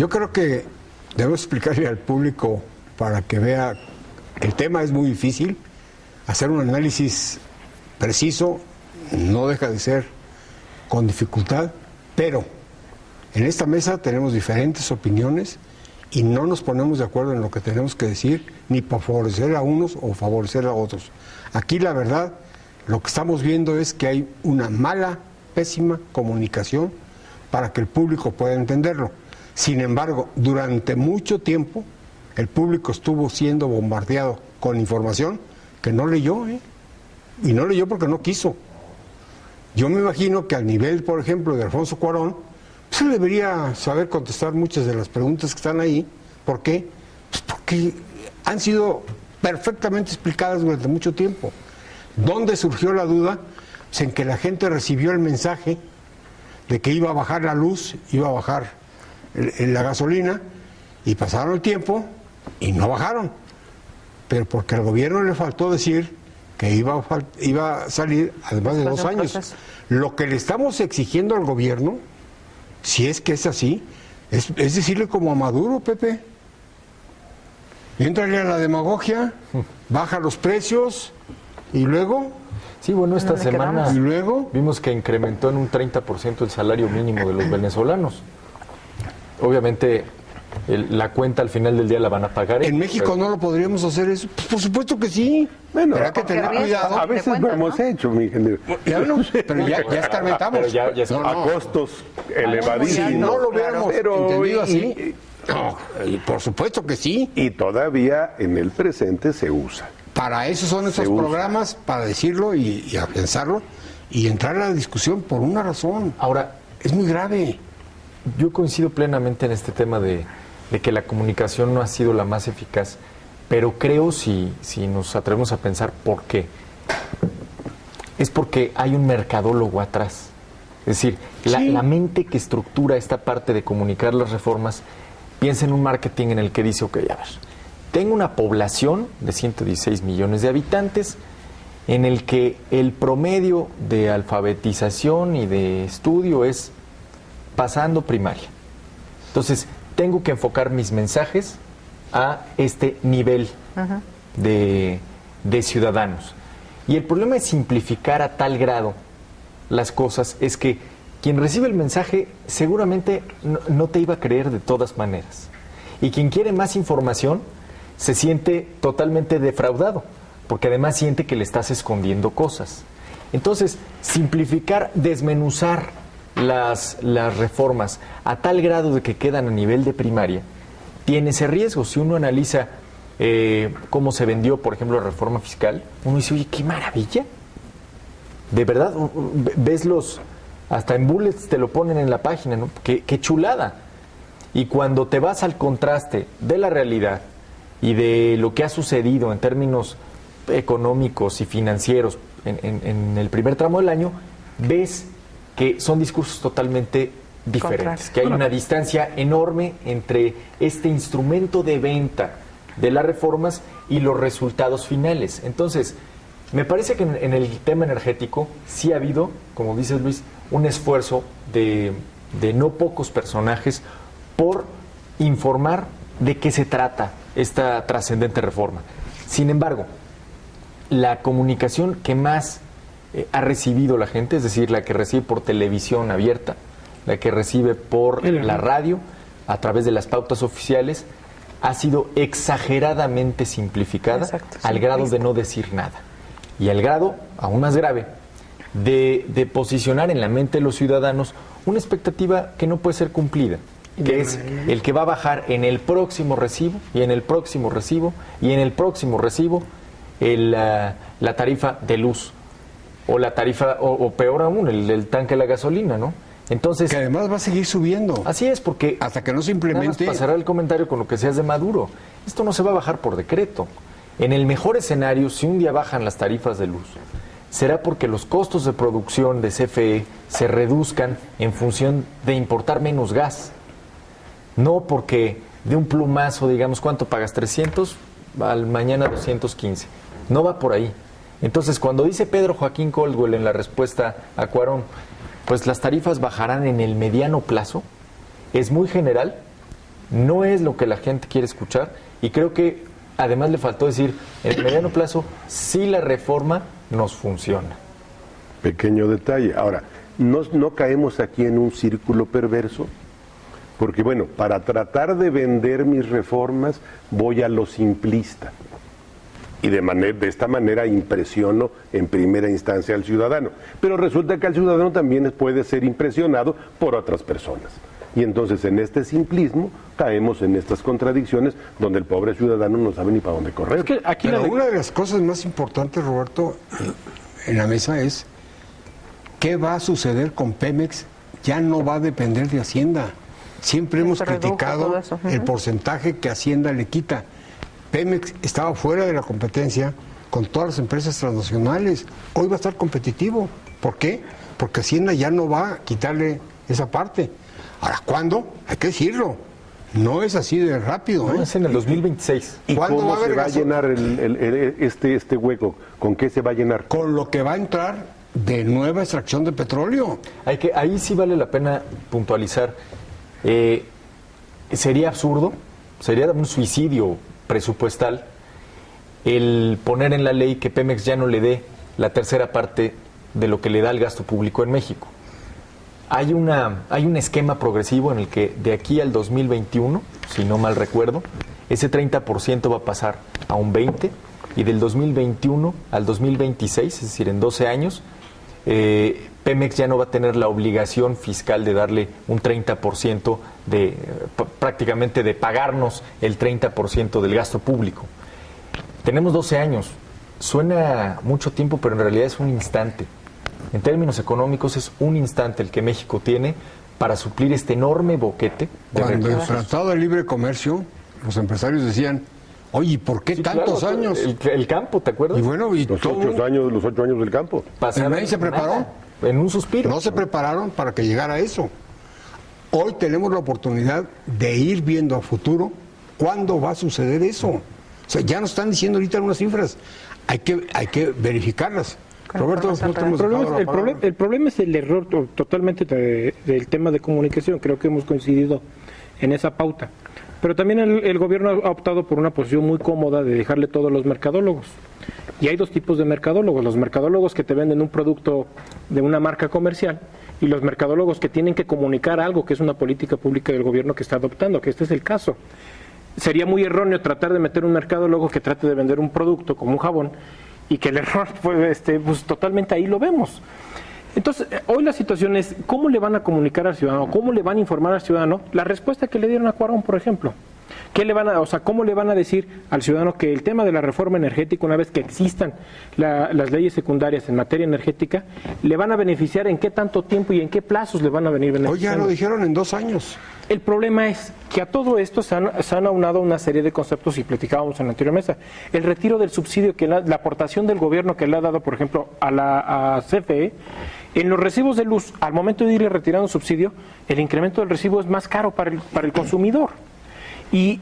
Yo creo que debo explicarle al público para que vea, el tema es muy difícil, hacer un análisis preciso no deja de ser con dificultad, pero en esta mesa tenemos diferentes opiniones y no nos ponemos de acuerdo en lo que tenemos que decir, ni para favorecer a unos o favorecer a otros. Aquí la verdad, lo que estamos viendo es que hay una mala, pésima comunicación para que el público pueda entenderlo. Sin embargo, durante mucho tiempo, el público estuvo siendo bombardeado con información que no leyó, y no leyó porque no quiso. Yo me imagino que al nivel, por ejemplo, de Alfonso Cuarón, pues él debería saber contestar muchas de las preguntas que están ahí. ¿Por qué? Pues porque han sido perfectamente explicadas durante mucho tiempo. ¿Dónde surgió la duda? Pues en que la gente recibió el mensaje de que iba a bajar la luz, iba a bajar la gasolina, y pasaron el tiempo y no bajaron. Pero porque al gobierno le faltó decir que iba a salir además de 2 años. Lo que le estamos exigiendo al gobierno, si es que es así, es decirle como a Maduro, Pepe, éntrale a la demagogia, baja los precios y luego... Sí, bueno, esta semana ¿y luego? Vimos que incrementó en un 30% el salario mínimo de los venezolanos. Obviamente la cuenta al final del día la van a pagar. ¿En México no lo podríamos hacer eso? Pues por supuesto que sí. Bueno, pero hay que tener cuidado. A veces lo hemos hecho, mi ingeniero. Pero ya escarmentamos. Pero ya a costos elevadísimos. Si no lo hubiéramos entendido así. No, por supuesto que sí. Y todavía en el presente se usa. Para eso son esos programas, para decirlo y a pensarlo y entrar a la discusión por una razón. Ahora, es muy grave. Yo coincido plenamente en este tema de que la comunicación no ha sido la más eficaz, pero creo, si nos atrevemos a pensar por qué, es porque hay un mercadólogo atrás. Es decir, la mente que estructura esta parte de comunicar las reformas piensa en un marketing en el que dice, ok, a ver, tengo una población de 116 millones de habitantes en el que el promedio de alfabetización y de estudio es pasando primaria. Entonces, tengo que enfocar mis mensajes a este nivel de ciudadanos. Y el problema de simplificar a tal grado las cosas es que quien recibe el mensaje seguramente no te iba a creer de todas maneras. Y quien quiere más información se siente totalmente defraudado, porque además siente que le estás escondiendo cosas. Entonces, simplificar, desmenuzar las reformas a tal grado de que quedan a nivel de primaria, tiene ese riesgo. Si uno analiza cómo se vendió, por ejemplo, la reforma fiscal, uno dice, oye, qué maravilla. De verdad, ves hasta en bullets te lo ponen en la página, ¿no? Qué chulada. Y cuando te vas al contraste de la realidad y de lo que ha sucedido en términos económicos y financieros en el primer tramo del año, ves que son discursos totalmente diferentes, que hay una distancia enorme entre este instrumento de venta de las reformas y los resultados finales. Entonces, me parece que en el tema energético sí ha habido, como dices Luis, un esfuerzo de no pocos personajes por informar de qué se trata esta trascendente reforma. Sin embargo, la comunicación que más ha recibido la gente, es decir, la que recibe por televisión abierta, la que recibe por la radio, a través de las pautas oficiales, ha sido exageradamente simplificada. Al grado de no decir nada. Y al grado, aún más grave, de posicionar en la mente de los ciudadanos una expectativa que no puede ser cumplida, que es el que va a bajar en el próximo recibo, y en el próximo recibo, y en el próximo recibo, la tarifa de luz, o la tarifa, o peor aún, el tanque de la gasolina, ¿no? Entonces, que además va a seguir subiendo. Así es, porque hasta que no se implemente. Pasará el comentario con lo que seas de Maduro. Esto no se va a bajar por decreto. En el mejor escenario, si un día bajan las tarifas de luz, será porque los costos de producción de CFE se reduzcan en función de importar menos gas. No porque de un plumazo, digamos, ¿cuánto pagas? 300, al mañana 215. No va por ahí. Entonces, cuando dice Pedro Joaquín Caldwell en la respuesta a Cuarón, pues las tarifas bajarán en el mediano plazo, es muy general no es lo que la gente quiere escuchar, y creo que además le faltó decir, en el mediano plazo, sí la reforma nos funciona. Pequeño detalle. Ahora, no caemos aquí en un círculo perverso, porque bueno, para tratar de vender mis reformas voy a lo simplista. Y de esta manera impresiono en primera instancia al ciudadano. Pero resulta que el ciudadano también puede ser impresionado por otras personas. Y entonces en este simplismo caemos en estas contradicciones donde el pobre ciudadano no sabe ni para dónde correr. Es que aquí Pero una de las cosas más importantes, Roberto, en la mesa es ¿qué va a suceder con Pemex? Ya no va a depender de Hacienda. Siempre hemos criticado el porcentaje que Hacienda le quita. Pemex estaba fuera de la competencia con todas las empresas transnacionales. Hoy va a estar competitivo. ¿Por qué? Porque Hacienda ya no va a quitarle esa parte. Ahora, ¿cuándo? Hay que decirlo. No es así de rápido. No, es en el 2026. ¿Y ¿Cuándo cómo va a haber se va a gasolina? llenar este hueco? ¿Con qué se va a llenar? Con lo que va a entrar de nueva extracción de petróleo. Ahí sí vale la pena puntualizar. Sería absurdo, sería un suicidio presupuestal el poner en la ley que Pemex ya no le dé la tercera parte de lo que le da al gasto público en México. Hay un esquema progresivo en el que de aquí al 2021, si no mal recuerdo, ese 30% va a pasar a un 20%, y del 2021 al 2026, es decir, en 12 años, Pemex ya no va a tener la obligación fiscal de darle un 30% prácticamente de pagarnos el 30% del gasto público. Tenemos 12 años, suena mucho tiempo, pero en realidad es un instante. En términos económicos es un instante el que México tiene para suplir este enorme boquete de Cuando el recursos. Tratado de Libre Comercio, los empresarios decían, oye, ¿por qué Sí, tantos claro, años? El campo, ¿te acuerdas? Y bueno, y Los todo, 8 años del campo. Pasaron nadie se preparó. nada, en un suspiro. no se prepararon para que llegara eso. Hoy tenemos la oportunidad de ir viendo a futuro cuándo va a suceder eso. O sea, ya nos están diciendo ahorita unas cifras, hay que verificarlas. Roberto, no te hemos dejado la palabra. El problema es el error totalmente del tema de comunicación. Creo que hemos coincidido en esa pauta. Pero también el gobierno ha optado por una posición muy cómoda de dejarle todo a los mercadólogos. Y hay dos tipos de mercadólogos: los mercadólogos que te venden un producto de una marca comercial, y los mercadólogos que tienen que comunicar algo que es una política pública del gobierno que está adoptando, que este es el caso. Sería muy erróneo tratar de meter un mercadólogo que trate de vender un producto como un jabón y que el error pues totalmente ahí lo vemos. Entonces, hoy la situación es cómo le van a comunicar al ciudadano, cómo le van a informar al ciudadano la respuesta que le dieron a Cuarón, por ejemplo. ¿Cómo le van a decir al ciudadano que el tema de la reforma energética, una vez que existan las leyes secundarias en materia energética, le van a beneficiar, en qué tanto tiempo y en qué plazos le van a venir Hoy ya beneficiando? lo dijeron en 2 años. El problema es que a todo esto se han aunado una serie de conceptos, y platicábamos en la anterior mesa. El retiro del subsidio, la aportación del gobierno que le ha dado, por ejemplo, a CFE, en los recibos de luz, al momento de ir retirando un subsidio, el incremento del recibo es más caro para el consumidor. Y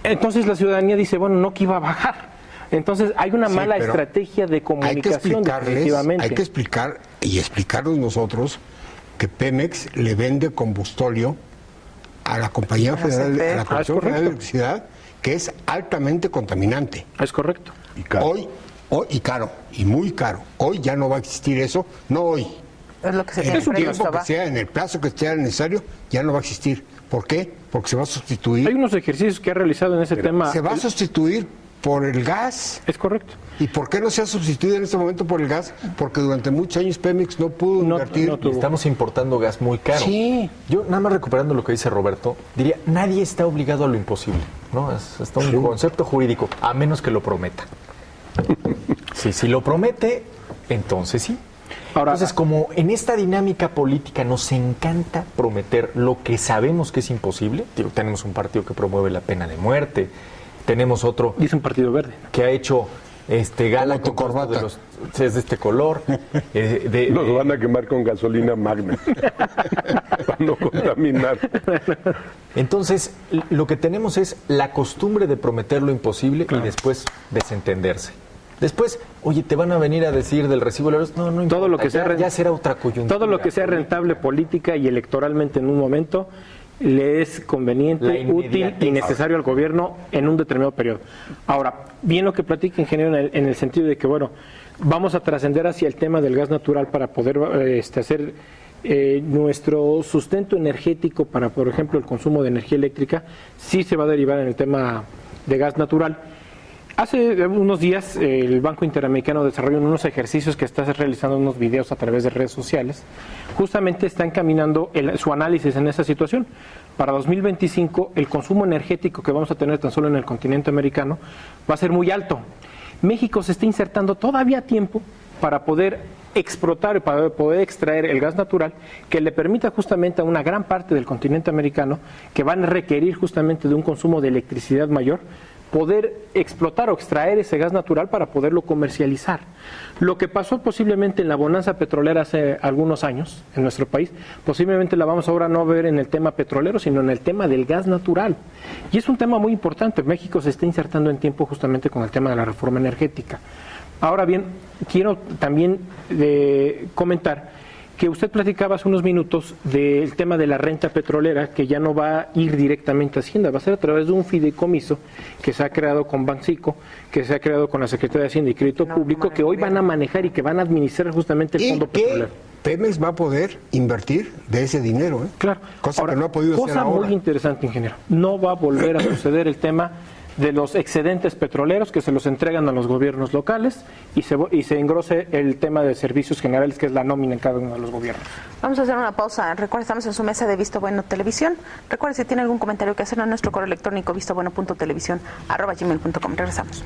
entonces la ciudadanía dice, bueno, no que iba a bajar. Entonces hay una mala pero estrategia de comunicación, definitivamente. hay que explicar y explicarnos nosotros que Pemex le vende combustóleo a la Compañía Federal, a la Comisión Federal de Electricidad, que es altamente contaminante. Es correcto. Y caro. Hoy, y caro, y muy caro. Hoy ya no va a existir eso, no hoy. Es lo que se En tiene el tiempo previsto, que ¿va? sea, en el plazo que sea necesario, ya no va a existir. ¿Por qué? Porque se va a Hay sustituir. unos ejercicios que ha realizado en ese tema. Se va a sustituir por el gas. Es correcto. ¿Y por qué no se ha sustituido en este momento por el gas? Porque durante muchos años Pemex no pudo invertir. no tuvo. Estamos importando gas muy caro. Sí. Yo, nada más recuperando lo que dice Roberto, diría, nadie está obligado a lo imposible, ¿no? Es hasta un concepto jurídico, a menos que lo prometa. Sí, si lo promete, entonces sí. Ahora, Entonces, como en esta dinámica política nos encanta prometer lo que sabemos que es imposible, digo, tenemos un partido que promueve la pena de muerte, tenemos otro dice un partido verde. que ha hecho gala Como tu con corbata. es de este color, Los van a quemar con gasolina magna para no contaminar. Entonces, lo que tenemos es la costumbre de prometer lo imposible y después desentenderse. Después, oye, te van a venir a decir del recibo de la luz, no importa, Todo lo que sea ya será otra coyuntura. Todo lo que sea rentable política y electoralmente en un momento, le es conveniente, útil y necesario al gobierno en un determinado periodo. Ahora, bien lo que platica ingeniero en el sentido de que, bueno, vamos a trascender hacia el tema del gas natural para poder hacer nuestro sustento energético para, por ejemplo, el consumo de energía eléctrica, sí se va a derivar en el tema de gas natural. Hace unos días el Banco Interamericano de Desarrollo, en unos ejercicios que está realizando, unos videos a través de redes sociales, justamente está encaminando su análisis en esa situación. Para 2025 el consumo energético que vamos a tener tan solo en el continente americano va a ser muy alto. México se está insertando todavía a tiempo para poder explotar, para poder extraer el gas natural que le permita justamente a una gran parte del continente americano, que van a requerir justamente de un consumo de electricidad mayor, poder explotar o extraer ese gas natural para poderlo comercializar. Lo que pasó posiblemente en la bonanza petrolera hace algunos años en nuestro país, posiblemente la vamos ahora no a ver en el tema petrolero, sino en el tema del gas natural. Y es un tema muy importante. México se está insertando en tiempo justamente con el tema de la reforma energética. Ahora bien, quiero también comentar que usted platicaba hace unos minutos del tema de la renta petrolera, que ya no va a ir directamente a Hacienda, va a ser a través de un fideicomiso que se ha creado con Banxico, que se ha creado con la Secretaría de Hacienda y Crédito Público, que hoy van a manejar y que van a administrar justamente el fondo petrolero. Pemex va a poder invertir de ese dinero, Claro. Cosa ahora, que no ha podido hacer ahora. Cosa muy interesante, ingeniero. No va a volver a suceder el tema de los excedentes petroleros que se los entregan a los gobiernos locales y se engrose el tema de servicios generales, que es la nómina en cada uno de los gobiernos. Vamos a hacer una pausa. Recuerden, estamos en su mesa de Visto Bueno Televisión. Recuerden, si tiene algún comentario que hacer, en nuestro correo electrónico vistobueno.televisión@gmail.com. Regresamos.